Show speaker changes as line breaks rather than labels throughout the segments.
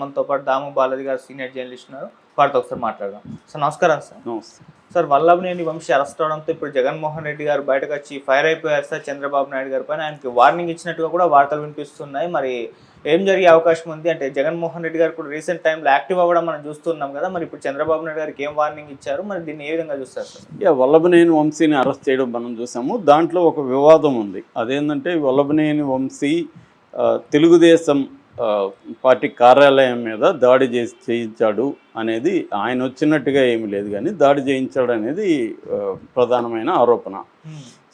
మనతో పాటు దాము బాలాజీ గారు సీనియర్ జర్నలిస్ట్ ఉన్నారు. వారితో ఒకసారి మాట్లాడదాం. సార్ నమస్కారం సార్.
నమస్తే.
సార్ వల్లభనేని వంశీ అరెస్ట్ అవడంతో ఇప్పుడు జగన్మోహన్ రెడ్డి గారు బయటకు వచ్చి ఫైర్ అయిపోయారు సార్ చంద్రబాబు నాయుడు గారి పైన. ఆయనకి వార్నింగ్ ఇచ్చినట్టుగా కూడా వార్తలు వినిపిస్తున్నాయి. మరి ఏం జరిగే అవకాశం ఉంది అంటే జగన్మోహన్ రెడ్డి గారు కూడా రీసెంట్ టైంలో యాక్టివ్ అవ్వడం మనం చూస్తున్నాం కదా. మరి ఇప్పుడు చంద్రబాబు నాయుడు గారికి ఏం వార్నింగ్ ఇచ్చారు, మరి దీన్ని ఏ విధంగా చూస్తారు సార్?
వల్లభనేని వంశీని అరెస్ట్ చేయడం మనం చూసాము. దాంట్లో ఒక వివాదం ఉంది. అదేంటంటే వల్లభనేని వంశీ తెలుగుదేశం పార్టీ కార్యాలయం మీద దాడి చేయించాడు అనేది, ఆయన వచ్చినట్టుగా ఏమీ లేదు కానీ దాడి చేయించాడు అనేది ప్రధానమైన ఆరోపణ.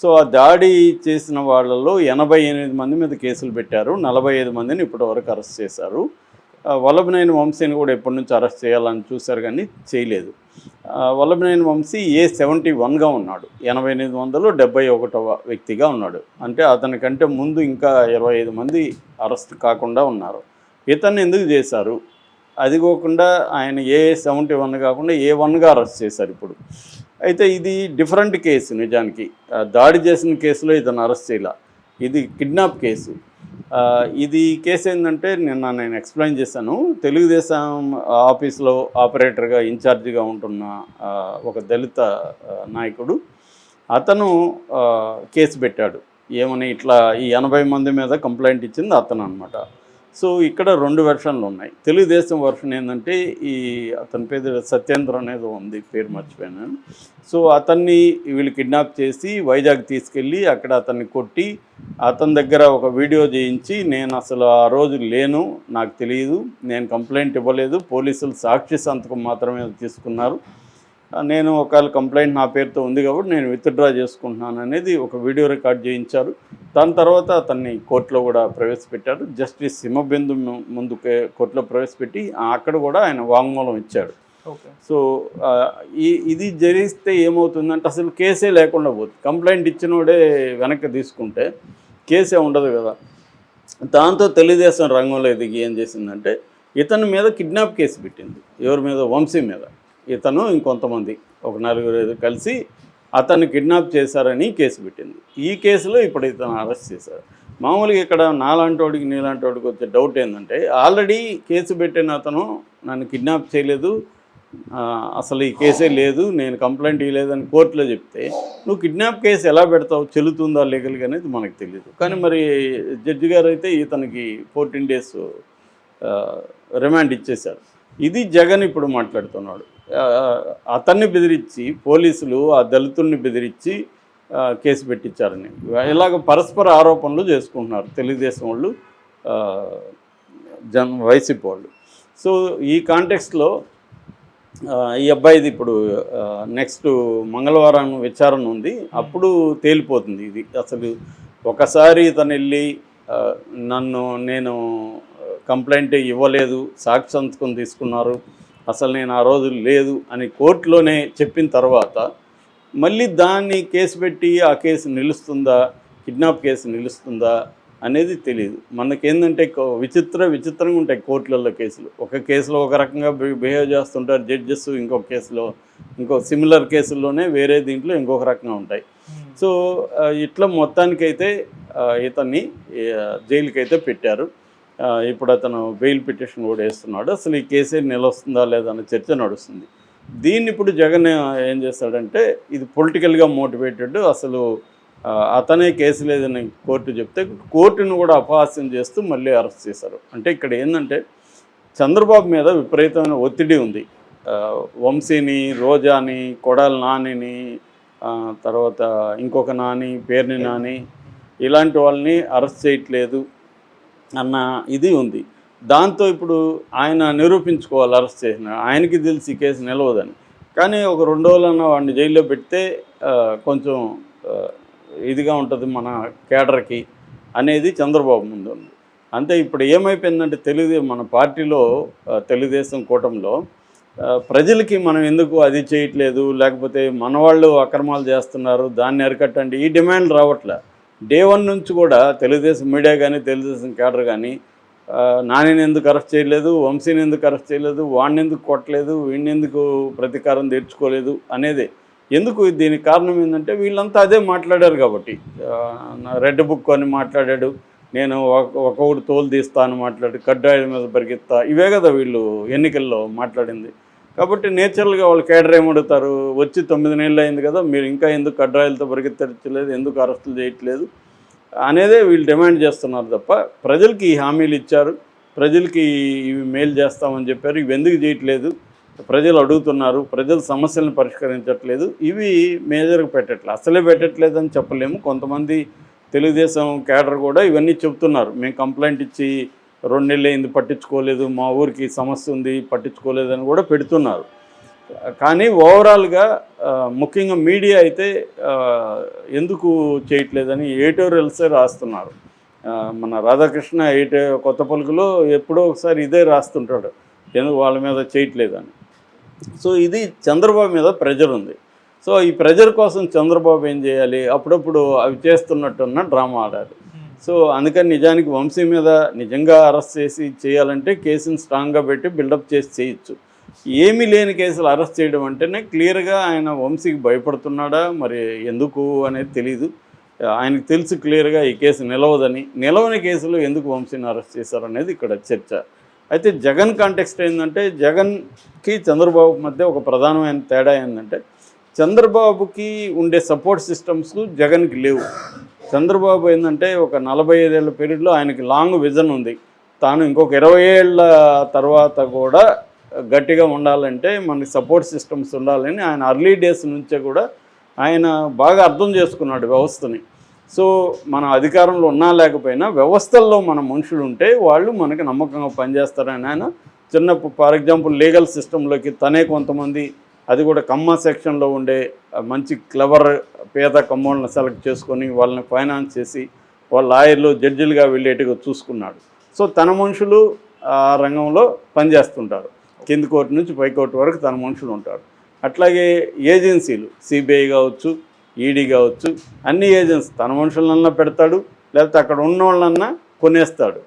సో ఆ దాడి చేసిన వాళ్ళలో 88 మంది మీద కేసులు పెట్టారు. 45 మందిని ఇప్పటివరకు అరెస్ట్ చేశారు. వల్లభనేని వంశీని కూడా ఎప్పటి నుంచి అరెస్ట్ చేయాలని చూశారు కానీ చేయలేదు. వల్లభనేని వంశీ A71గా ఉన్నాడు. 8871వ వ్యక్తిగా ఉన్నాడు. అంటే అతనికంటే ముందు ఇంకా 25 మంది అరెస్ట్ కాకుండా ఉన్నారు. ఇతన్ని ఎందుకు చేశారు? అది కాకుండా ఆయన A71 కాకుండా A1గా అరెస్ట్ చేశారు ఇప్పుడు. అయితే ఇది డిఫరెంట్ కేసు. నిజానికి దాడి చేసిన కేసులో ఇతను అరెస్ట్ చేయాల. ఇది కిడ్నాప్ కేసు. ఇది కేసు ఏంటంటే నిన్న నేను ఎక్స్ప్లెయిన్ చేశాను. తెలుగుదేశం ఆఫీస్లో ఆపరేటర్గా ఇన్ఛార్జిగా ఉంటున్న ఒక దళిత నాయకుడు అతను కేసు పెట్టాడు. ఏమని ఇట్లా ఈ 80 మంది మీద కంప్లైంట్ ఇచ్చింది అతను అనమాట. సో ఇక్కడ 2 వెర్షన్లు ఉన్నాయి. తెలుగుదేశం వెర్షన్ ఏంటంటే అతని పేరు సత్యేంద్ర అనేది ఉంది, పేరు మర్చిపోయాను. సో అతన్ని వీళ్ళు కిడ్నాప్ చేసి వైజాగ్ తీసుకెళ్ళి అక్కడ అతన్ని కొట్టి అతని దగ్గర ఒక వీడియో చేయించి, నేను అసలు ఆ రోజు లేను, నాకు తెలియదు, నేను కంప్లైంట్ ఇవ్వలేదు, పోలీసులు సాక్షి సంతకం మాత్రమే తీసుకున్నారు, నేను ఒకవేళ కంప్లైంట్ నా పేరుతో ఉంది కాబట్టి నేను విత్డ్రా చేసుకుంటున్నాను అనేది ఒక వీడియో రికార్డ్ చేయించారు. దాని తర్వాత అతన్ని కోర్టులో కూడా ప్రవేశపెట్టారు. జస్టిస్ హిమబిందు ముందు కోర్టులో ప్రవేశపెట్టి అక్కడ కూడా ఆయన వాంగ్మూలం ఇచ్చాడు. సో ఇది జరిగిస్తే ఏమవుతుందంటే అసలు కేసే లేకుండా పోతుంది. కంప్లైంట్ ఇచ్చినోడే వెనక్కి తీసుకుంటే కేసే ఉండదు కదా. దాంతో తెలుగుదేశం రంగంలో దిగి ఏం చేసిందంటే ఇతని మీద కిడ్నాప్ కేసు పెట్టింది. ఎవరి మీద? వంశీ మీద. ఇతను ఇంకొంతమంది ఒక 4 కలిసి అతన్ని కిడ్నాప్ చేశారని కేసు పెట్టింది. ఈ కేసులో ఇప్పుడు ఇతను అరెస్ట్ చేశారు. మామూలుగా ఇక్కడ నాలాంటోడికి నీలాంటోడికి వచ్చే డౌట్ ఏంటంటే, ఆల్రెడీ కేసు పెట్టిన అతను నన్ను కిడ్నాప్ చేయలేదు, అసలు ఈ కేసే లేదు, నేను కంప్లైంట్ ఇవ్వలేదని కోర్టులో చెప్తే నువ్వు కిడ్నాప్ కేసు ఎలా పెడతావు, చెల్లుతుందా లీగల్గా అనేది మనకు తెలియదు. కానీ మరి జడ్జి గారు అయితే ఇతనికి 14 days రిమాండ్ ఇచ్చేశారు. ఇది జగన్ ఇప్పుడు మాట్లాడుతున్నాడు. అతన్ని బెదిరించి పోలీసులు ఆ దళితుల్ని బెదిరించి కేసు పెట్టించారని ఇలాగ పరస్పర ఆరోపణలు చేసుకుంటున్నారు తెలుగుదేశం వాళ్ళు, వైసీపీ వాళ్ళు. సో ఈ కాంటెక్స్ట్లో ఈ అబ్బాయిది ఇప్పుడు నెక్స్ట్ మంగళవారం విచారణ ఉంది. అప్పుడు తేలిపోతుంది ఇది. అసలు ఒకసారి ఇతను వెళ్ళి నేను కంప్లైంట్ ఇవ్వలేదు, సాక్షి సంతకం తీసుకున్నారు, అసలు నేను ఆ రోజు లేదు అని కోర్టులోనే చెప్పిన తర్వాత మళ్ళీ దాన్ని కేసు పెట్టి ఆ కేసు నిలుస్తుందా, కిడ్నాప్ కేసు నిలుస్తుందా అనేది తెలియదు. మనకేందంటే విచిత్రంగా ఉంటాయి కోర్టులలో కేసులు. ఒక కేసులో ఒక రకంగా బిహేవ్ చేస్తుంటారు జడ్జెస్, ఇంకొక కేసులో ఇంకో సిమిలర్ కేసుల్లోనే వేరే దీంట్లో ఇంకొక రకంగా ఉంటాయి. సో ఇట్లా మొత్తానికైతే ఇతన్ని జైలుకైతే పెట్టారు. ఇప్పుడు అతను బెయిల్ పిటిషన్ కూడా వేస్తున్నాడు. అసలు ఈ కేసే నిలవస్తుందా లేదా అన్న చర్చ నడుస్తుంది. దీన్ని ఇప్పుడు జగన్ ఏం చేస్తాడంటే ఇది పొలిటికల్గా మోటివేటెడ్, అసలు అతనే కేసు లేదని కోర్టు చెప్తే కోర్టును కూడా అపహాస్యం చేస్తూ మళ్ళీ అరెస్ట్ చేశారు. అంటే ఇక్కడ ఏంటంటే చంద్రబాబు మీద విపరీతమైన ఒత్తిడి ఉంది. వంశీని, రోజాని, కొడాలి నానిని, తర్వాత ఇంకొక నాని, పేర్ని నాని, ఇలాంటి వాళ్ళని అరెస్ట్ చేయట్లేదు అన్న ఇది ఉంది. దాంతో ఇప్పుడు ఆయన నిరూపించుకోవాలి అరెస్ట్ చేసిన. ఆయనకి తెలిసి కేసు నిలవదని. కానీ ఒక 2 రోజులన్నా వాడిని జైల్లో పెడితే కొంచెం ఇదిగా ఉంటుంది మన కేడర్కి అనేది చంద్రబాబు ముందు ఉంది. అంతే. ఇప్పుడు ఏమైపోయిందంటే మన పార్టీలో తెలుగుదేశం కూటమిలో ప్రజలకి మనం ఎందుకు అది చేయట్లేదు, లేకపోతే మన వాళ్ళు అక్రమాలు చేస్తున్నారు, దాన్ని అరికట్టండి, ఈ డిమాండ్ రావట్లే. డే 1 నుంచి కూడా తెలుగుదేశం మీడియా కానీ తెలుగుదేశం కేడర్ కానీ నానిని ఎందుకు అరెస్ట్ చేయలేదు, వంశీని ఎందుకు అరెస్ట్ చేయలేదు, వాడిని ఎందుకు కొట్టలేదు, వీడిని ఎందుకు ప్రతీకారం తీర్చుకోలేదు అనేది. ఎందుకు దీనికి కారణం ఏంటంటే వీళ్ళంతా అదే మాట్లాడారు కాబట్టి. రెడ్ బుక్ అని మాట్లాడాడు, నేను ఒక్కొక్కటి తోలు తీస్తా అని మాట్లాడి కడ్డాయిల మీద పరిగెత్తా, ఇవే కదా వీళ్ళు ఎన్నికల్లో మాట్లాడింది. కాబట్టి నేచురల్గా వాళ్ళు కేడర్ ఏమడుగుతారు, వచ్చి 9 నెలలు అయింది కదా, మీరు ఇంకా ఎందుకు కడ్డాయిలతో పరిగెత్తట్లేదు, ఎందుకు అరెస్టులు చేయట్లేదు అనేదే వీళ్ళు డిమాండ్ చేస్తున్నారు తప్ప ప్రజలకి ఈ హామీలు ఇచ్చారు, ప్రజలకి ఇవి మేలు చేస్తామని చెప్పారు, ఇవి ఎందుకు చేయట్లేదు, ప్రజలు అడుగుతున్నారు, ప్రజల సమస్యలను పరిష్కరించట్లేదు, ఇవి మేజర్గా పెట్టట్లేదు. అసలే పెట్టట్లేదని చెప్పలేము. కొంతమంది తెలుగుదేశం కేడర్ కూడా ఇవన్నీ చెప్తున్నారు, మేము కంప్లైంట్ ఇచ్చి 2 నెలలు అయింది పట్టించుకోలేదు, మా ఊరికి సమస్య ఉంది పట్టించుకోలేదని కూడా పెడుతున్నారు. కానీ ఓవరాల్గా ముఖ్యంగా మీడియా అయితే ఎందుకు చేయట్లేదని ఎడిటోరియల్సే రాస్తున్నారు. మన రాధాకృష్ణ కొత్త పలుకులో ఎప్పుడో ఒకసారి ఇదే రాస్తుంటాడు, ఎందుకు వాళ్ళ మీద చేయట్లేదని. సో ఇది చంద్రబాబు మీద ప్రెజర్ ఉంది. సో ఈ ప్రెజర్ కోసం చంద్రబాబు ఏం చేయాలి, అప్పుడప్పుడు అవి చేస్తున్నట్టున్న డ్రామా ఆడాలి. సో అందుకని నిజానికి వంశీ మీద నిజంగా అరెస్ట్ చేసి చేయాలంటే కేసుని స్ట్రాంగ్గా పెట్టి బిల్డప్ చేసి చేయొచ్చు. ఏమీ లేని కేసులు అరెస్ట్ చేయడం అంటేనే క్లియర్గా ఆయన వంశీకి భయపడుతున్నాడా మరి ఎందుకు అనేది తెలీదు. ఆయనకు తెలుసు క్లియర్గా ఈ కేసు నిలవని కేసులో ఎందుకు వంశీని అరెస్ట్ చేశారనేది ఇక్కడ చర్చ. అయితే జగన్ కాంటెక్స్ట్ ఏంటంటే, జగన్కి చంద్రబాబు మధ్య ఒక ప్రధానమైన తేడా ఏంటంటే, చంద్రబాబుకి ఉండే సపోర్ట్ సిస్టమ్స్ జగన్కి లేవు. చంద్రబాబు ఏంటంటే ఒక 45 ఏళ్ళ పీరియడ్లో ఆయనకి లాంగ్ విజన్ ఉంది. తాను ఇంకొక 20 ఏళ్ళ తర్వాత కూడా గట్టిగా ఉండాలంటే మనకి సపోర్ట్ సిస్టమ్స్ ఉండాలని ఆయన అర్లీ డేస్ నుంచే కూడా ఆయన బాగా అర్థం చేసుకున్నాడు వ్యవస్థని. సో మన అధికారంలో ఉన్నా లేకపోయినా వ్యవస్థల్లో మన మనుషులు ఉంటే వాళ్ళు మనకి నమ్మకంగా పనిచేస్తారని ఆయన ఫర్ ఎగ్జాంపుల్ లీగల్ సిస్టంలోకి తనే కొంతమంది, అది కూడా కమ్మ సెక్షన్లో ఉండే మంచి క్లవర్ పేద కమ్మోళ్ళని సెలెక్ట్ చేసుకొని వాళ్ళని ఫైనాన్స్ చేసి వాళ్ళ లాయర్లు జడ్జిలుగా వెళ్ళేట్టుగా చూసుకున్నాడు. సో తన మనుషులు ఆ రంగంలో పనిచేస్తుంటారు, కింది కోర్టు నుంచి పై కోర్టు వరకు తన మనుషులు ఉంటారు. అట్లాగే ఏజెన్సీలు సిబిఐ కావచ్చు, ఈడీ కావచ్చు, అన్ని ఏజెన్సీ తన మనుషులన్నా పెడతాడు, లేకపోతే అక్కడ ఉన్న వాళ్ళన్నా కొనేస్తాడు.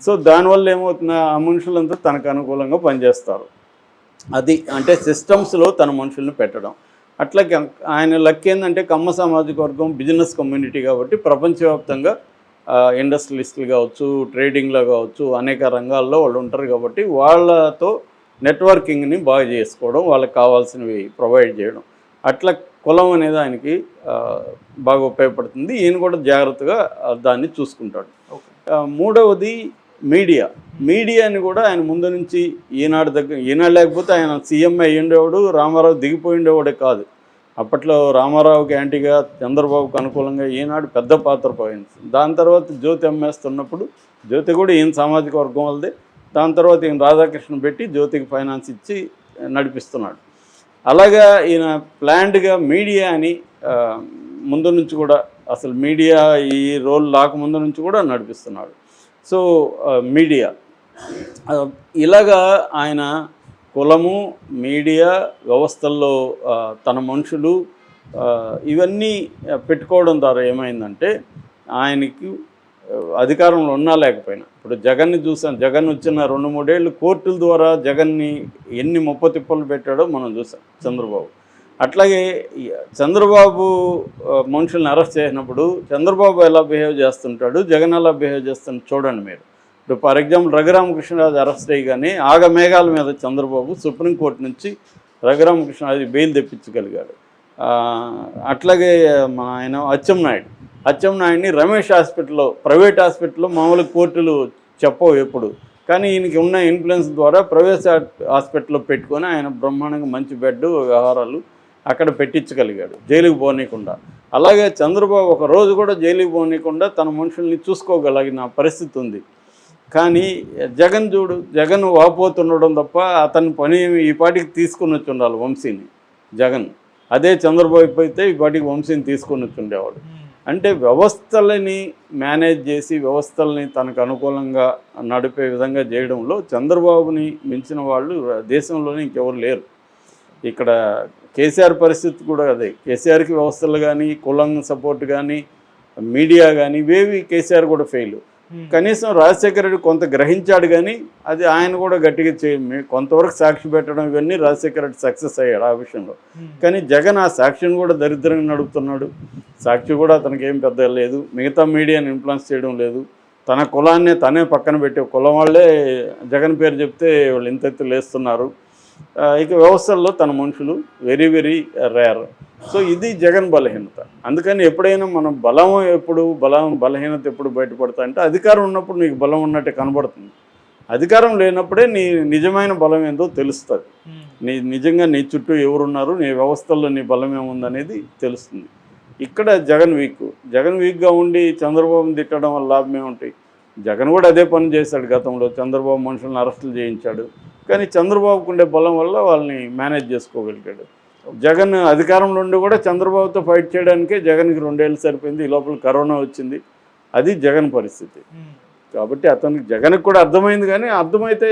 సో దానివల్ల ఏమవుతుంది, ఆ మనుషులంతా తనకు అనుకూలంగా పనిచేస్తారు. అది అంటే సిస్టమ్స్లో తన మనుషుల్ని పెట్టడం. అట్లాగే ఆయన లక్ ఏంటంటే కమ్మ సామాజిక వర్గం బిజినెస్ కమ్యూనిటీ కాబట్టి ప్రపంచవ్యాప్తంగా ఇండస్ట్రియలిస్టులు కావచ్చు, ట్రేడింగ్లో కావచ్చు, అనేక రంగాల్లో వాళ్ళు ఉంటారు కాబట్టి వాళ్ళతో నెట్వర్కింగ్ని బాగా చేసుకోవడం, వాళ్ళకి కావాల్సినవి ప్రొవైడ్ చేయడం, అట్లా కులం అనేది ఆయనకి బాగా ఉపయోగపడుతుంది. ఈయన కూడా జాగ్రత్తగా దాన్ని చూసుకుంటాడు. మూడవది మీడియాని కూడా ఆయన ముందు నుంచి ఈనాడు లేకపోతే ఆయన సీఎం అయ్యిండేవాడు, రామారావు దిగిపోయిండేవాడే కాదు. అప్పట్లో రామారావుకి యాంటీగా చంద్రబాబుకు అనుకూలంగా ఈనాడు పెద్ద పాత్ర పోయింది. దాని తర్వాత జ్యోతి అమ్మేస్తున్నప్పుడు జ్యోతి కూడా ఈయన సామాజిక వర్గం వాళ్ళదే. దాని తర్వాత ఈయన రాధాకృష్ణ పెట్టి జ్యోతికి ఫైనాన్స్ ఇచ్చి నడిపిస్తున్నాడు. అలాగా ఈయన ప్లాన్డ్గా మీడియాని ముందు నుంచి కూడా, అసలు మీడియా ఈ రోల్ రాకముందు నుంచి కూడా నడిపిస్తున్నాడు. సో మీడియా ఇలాగా ఆయన కులము, మీడియా వ్యవస్థల్లో తన మనుషులు ఇవన్నీ పెట్టుకోవడం ద్వారా ఏమైందంటే ఆయనకి అధికారంలో ఉన్నా లేకపోయినా, ఇప్పుడు జగన్ని చూసాం, జగన్ వచ్చిన 2-3 ఏళ్ళు కోర్టుల ద్వారా జగన్ని ఎన్ని ముప్పతిప్పలు పెట్టాడో మనం చూసాం చంద్రబాబు. అట్లాగే చంద్రబాబు మనుషుల్ని అరెస్ట్ చేసినప్పుడు చంద్రబాబు ఎలా బిహేవ్ చేస్తుంటాడు, జగన్ ఎలా బిహేవ్ చేస్తుంటాడు చూడండి మీరు. ఇప్పుడు ఫర్ ఎగ్జాంపుల్ రఘురామకృష్ణరాజు అరెస్ట్ అయ్యగానే ఆగమేఘాల మీద చంద్రబాబు సుప్రీంకోర్టు నుంచి రఘురామకృష్ణరాజు బెయిల్ తెప్పించగలిగాడు. అట్లాగే మన ఆయన అచ్చెన్నాయుడిని రమేష్ హాస్పిటల్లో, ప్రైవేట్ హాస్పిటల్లో మామూలు కోర్టులు చెప్పవు ఎప్పుడు, కానీ ఈయనకి ఉన్న ఇన్ఫ్లుయెన్స్ ద్వారా ప్రైవేట్ హాస్పిటల్లో పెట్టుకొని ఆయన బ్రహ్మాండంగా మంచి బెడ్ వ్యవహారాలు అక్కడ పెట్టించగలిగాడు, జైలుకు పోనీయకుండా. అలాగే చంద్రబాబు ఒక రోజు కూడా జైలుకు పోనీయకుండా తన మనుషుల్ని చూసుకోగలిగిన పరిస్థితి ఉంది. కానీ జగన్ వాపోతుండడం తప్ప అతని పని ఈ పాటికి తీసుకుని వచ్చి ఉండాలి వంశీని. జగన్ అదే చంద్రబాబు అయితే ఈ పాటికి వంశీని తీసుకొని వచ్చి ఉండేవాడు. అంటే వ్యవస్థలని మేనేజ్ చేసి వ్యవస్థల్ని తనకు అనుకూలంగా నడిపే విధంగా చేయడంలో చంద్రబాబుని మించిన వాళ్ళు దేశంలోనే ఇంకెవరు లేరు. ఇక్కడ కేసీఆర్ పరిస్థితి కూడా అదే. కేసీఆర్కి వ్యవస్థలు కానీ, కులం సపోర్ట్ కానీ, మీడియా కానీ ఇవేవి కేసీఆర్ కూడా ఫెయిల్. కనీసం రాజశేఖర రెడ్డి కొంత గ్రహించాడు, కానీ అది ఆయన కూడా గట్టిగా కొంతవరకు సాక్షి పెట్టడం ఇవన్నీ రాజశేఖర రెడ్డి సక్సెస్ అయ్యాడు ఆ విషయంలో. కానీ జగన్ ఆ సాక్షిని కూడా దరిద్రంగా నడుపుతున్నాడు. సాక్షి కూడా అతనికి ఏం పెద్ద లేదు, మిగతా మీడియాని ఇన్ఫ్లుయెన్స్ చేయడం లేదు. తన కులాన్ని తనే పక్కన పెట్టే కులం వాళ్ళే జగన్ పేరు చెప్తే వాళ్ళు ఇంతెత్తు లేస్తున్నారు. ఇక వ్యవస్థల్లో తన మనుషులు వెరీ వెరీ రేర్. సో ఇది జగన్ బలహీనత. అందుకని ఎప్పుడైనా మనం బలహీనత ఎప్పుడు బయటపడతా అంటే అధికారం ఉన్నప్పుడు నీకు బలం ఉన్నట్టే కనబడుతుంది. అధికారం లేనప్పుడే నీ నిజమైన బలం ఏందో తెలుస్తుంది. నిజంగా నీ చుట్టూ ఎవరున్నారు, నీ వ్యవస్థల్లో నీ బలం ఏముందనేది తెలుస్తుంది. ఇక్కడ జగన్ వీక్గా ఉండి చంద్రబాబుని తిట్టడం వల్ల లాభం ఏముంటాయి? జగన్ కూడా అదే పని చేశాడు గతంలో. చంద్రబాబు మనుషులను అరెస్టులు చేయించాడు. కానీ చంద్రబాబుకు ఉండే బలం వల్ల వాళ్ళని మేనేజ్ చేసుకోగలిగాడు. జగన్ అధికారంలో ఉండి కూడా చంద్రబాబుతో ఫైట్ చేయడానికే జగన్కి 2 ఏళ్ళు సరిపోయింది. ఈ లోపల కరోనా వచ్చింది. అది జగన్ పరిస్థితి. కాబట్టి జగన్కి కూడా అర్థమైంది. కానీ అర్థమైతే